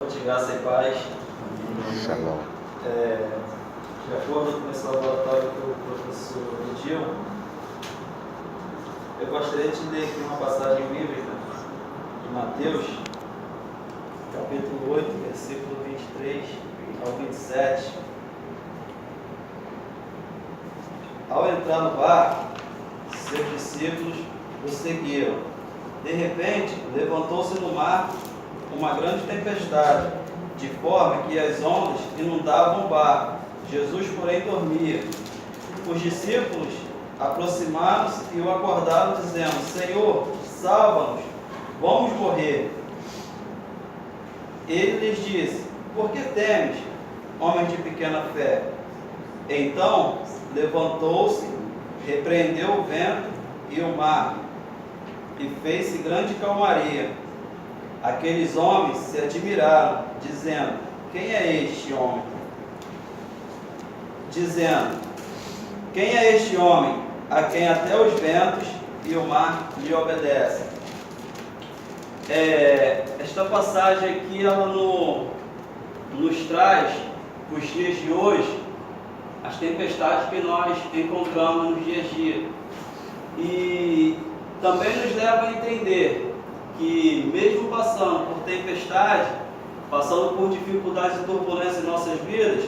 De graça e paz. Shalom. De acordo com esse laboratório que o professor pediu, eu gostaria de ler aqui uma passagem bíblica de Mateus, capítulo 8, versículo 23 ao 27. Ao entrar no barco, seus discípulos o seguiram. De repente, levantou-se no mar uma grande tempestade, de forma que as ondas inundavam o barco. Jesus, porém, dormia. Os discípulos aproximaram-se e o acordaram, dizendo: Senhor, salva-nos, vamos morrer. Ele lhes disse: Por que temes, homens de pequena fé? Então levantou-se, repreendeu o vento e o mar, e fez-se grande calmaria. Aqueles homens se admiraram, dizendo: Quem é este homem? Quem é este homem, a quem até os ventos e o mar lhe obedecem? Esta passagem aqui, ela nos traz, para os dias de hoje, as tempestades que nós encontramos nos dias a dia. E também nos leva a entender que mesmo passando por tempestade, passando por dificuldades e turbulências em nossas vidas,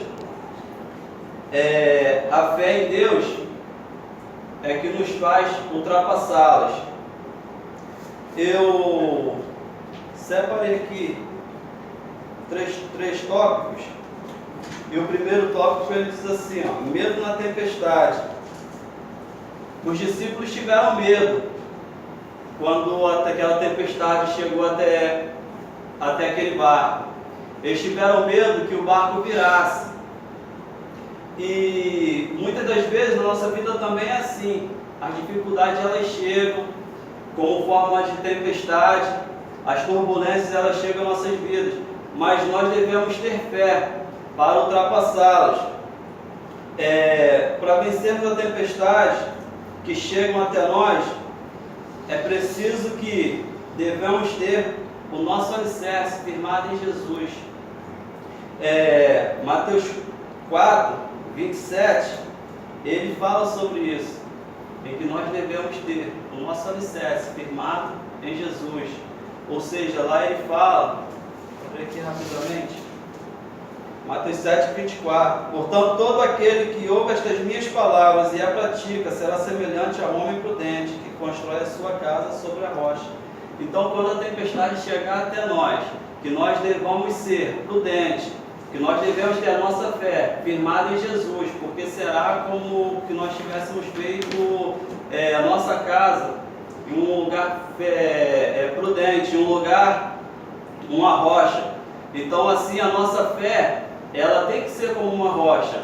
a fé em Deus é que nos faz ultrapassá-las. Eu separei aqui três tópicos, e o primeiro tópico ele diz assim, medo na tempestade. Os discípulos tiveram medo quando aquela tempestade chegou até aquele barco. Eles tiveram medo que o barco virasse. E muitas das vezes na nossa vida também é assim. As dificuldades elas chegam como forma de tempestade, as turbulências elas chegam em nossas vidas, mas nós devemos ter fé para ultrapassá-las. Para vencermos a tempestade que chegam até nós, é preciso que devemos ter o nosso alicerce firmado em Jesus. Mateus 4, 27, ele fala sobre isso, em que nós devemos ter o nosso alicerce firmado em Jesus. Ou seja, lá ele fala, vou ler aqui rapidamente, Mateus 7, 24, portanto, todo aquele que ouve estas minhas palavras e a pratica será semelhante ao homem prudente, que constrói a sua casa sobre a rocha. Então, quando a tempestade chegar até nós, que nós devamos ser prudentes, que nós devemos ter a nossa fé firmada em Jesus, porque será como que nós tivéssemos feito a nossa casa em um lugar prudente, em um lugar, uma rocha. Então, assim, a nossa fé ela tem que ser como uma rocha,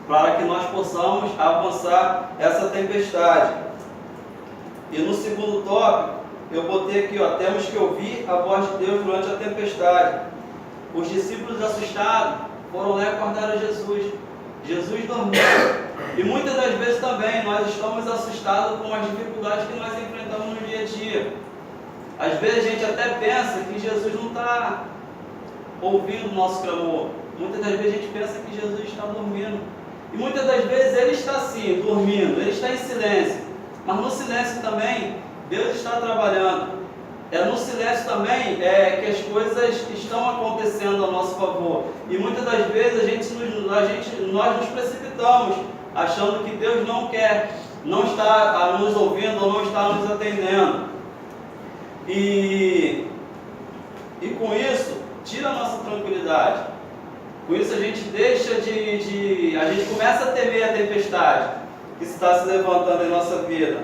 para que nós possamos avançar essa tempestade. E no segundo tópico, eu botei aqui, temos que ouvir a voz de Deus durante a tempestade. Os discípulos assustados foram lá e acordaram Jesus. Jesus dormiu. E muitas das vezes também nós estamos assustados com as dificuldades que nós enfrentamos no dia a dia. Às vezes a gente até pensa que Jesus não está ouvindo o nosso clamor. Muitas das vezes a gente pensa que Jesus está dormindo. E muitas das vezes Ele está assim, dormindo, Ele está em silêncio. Mas no silêncio também, Deus está trabalhando. No silêncio também que as coisas estão acontecendo a nosso favor. E muitas das vezes nós nos precipitamos, achando que Deus não está nos ouvindo ou não está nos atendendo. E com isso, tira a nossa tranquilidade. Com isso a gente deixa a gente começa a temer a tempestade que está se levantando em nossa vida.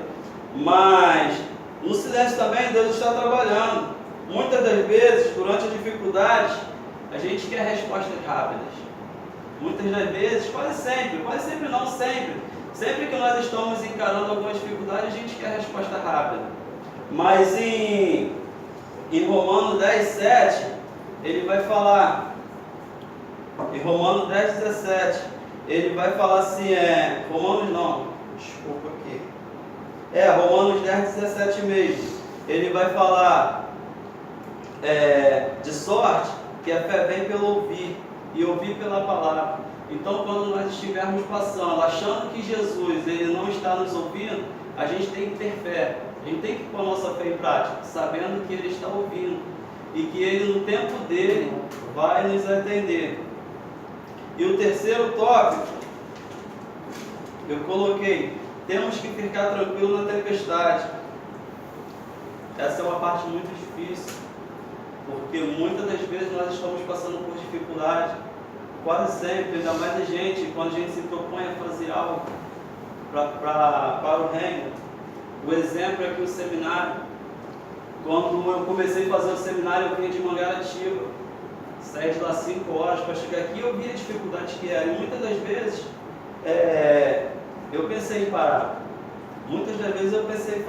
Mas no silêncio também Deus está trabalhando. Muitas das vezes, durante as dificuldades, a gente quer respostas rápidas. Muitas das vezes, quase sempre não sempre. Sempre que nós estamos encarando alguma dificuldade, a gente quer resposta rápida. Mas em Romanos 10, 7, ele vai falar, em Romanos 10, 17, ele vai falar assim, Romanos 10, 17 mesmo, ele vai falar de sorte que a fé vem pelo ouvir, e ouvir pela palavra. Então, quando nós estivermos passando, achando que Jesus ele não está nos ouvindo, a gente tem que ter fé, a gente tem que pôr a nossa fé em prática, sabendo que Ele está ouvindo, e que Ele, no tempo dele, vai nos atender. E o terceiro tópico, eu coloquei, temos que ficar tranquilo na tempestade. Essa é uma parte muito difícil, porque muitas das vezes nós estamos passando por dificuldade, quase sempre, ainda mais a gente, quando a gente se propõe a fazer algo para o reino. O exemplo é que o seminário, quando eu comecei a fazer o seminário, eu vinha de Mangaratiba, saí de lá 5 horas para chegar aqui, eu via a dificuldade que era, e muitas das vezes eu pensei em parar. Muitas das vezes eu pensei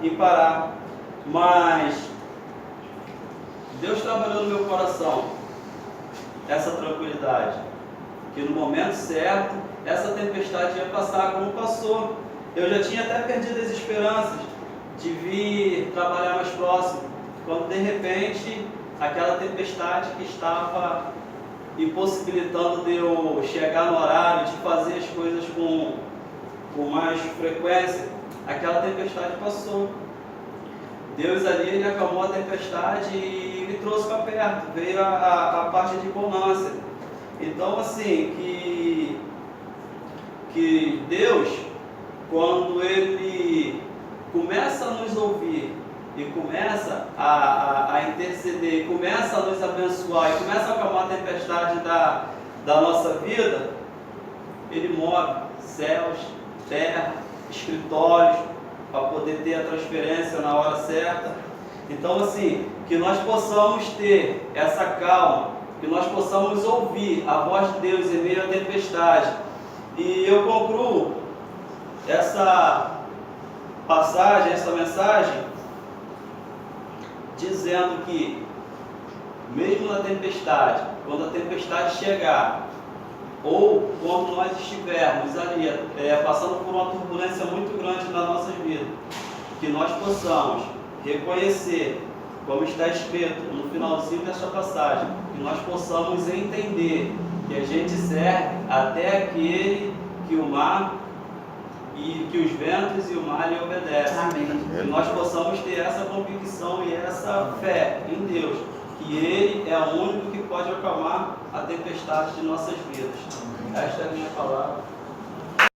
em parar, mas Deus trabalhou no meu coração essa tranquilidade, que no momento certo essa tempestade ia passar como passou. Eu já tinha até perdido as esperanças de vir trabalhar mais próximo, quando de repente aquela tempestade que estava impossibilitando de eu chegar no horário, de fazer as coisas com mais frequência, aquela tempestade passou. Deus ali, Ele acalmou a tempestade e me trouxe para perto, veio a parte de bonança. Então, assim, que Deus, quando Ele começa a nos ouvir e começa a interceder, começa a nos abençoar e começa a acalmar a tempestade da nossa vida, Ele move céus, terra, escritórios, para poder ter a transferência na hora certa. Então, assim, que nós possamos ter essa calma, que nós possamos ouvir a voz de Deus em meio à tempestade. E eu concluo essa passagem, essa mensagem, dizendo que, mesmo na tempestade, quando a tempestade chegar, ou quando nós estivermos ali passando por uma turbulência muito grande nas nossas vidas, que nós possamos reconhecer, como está escrito no finalzinho desta passagem, que nós possamos entender que a gente serve até aquele que o mar e que os ventos e o mar lhe obedecem. Amém. Que nós possamos ter essa convicção e essa fé em Deus, que Ele é o único que pode acalmar a tempestade de nossas vidas. Esta é a minha palavra.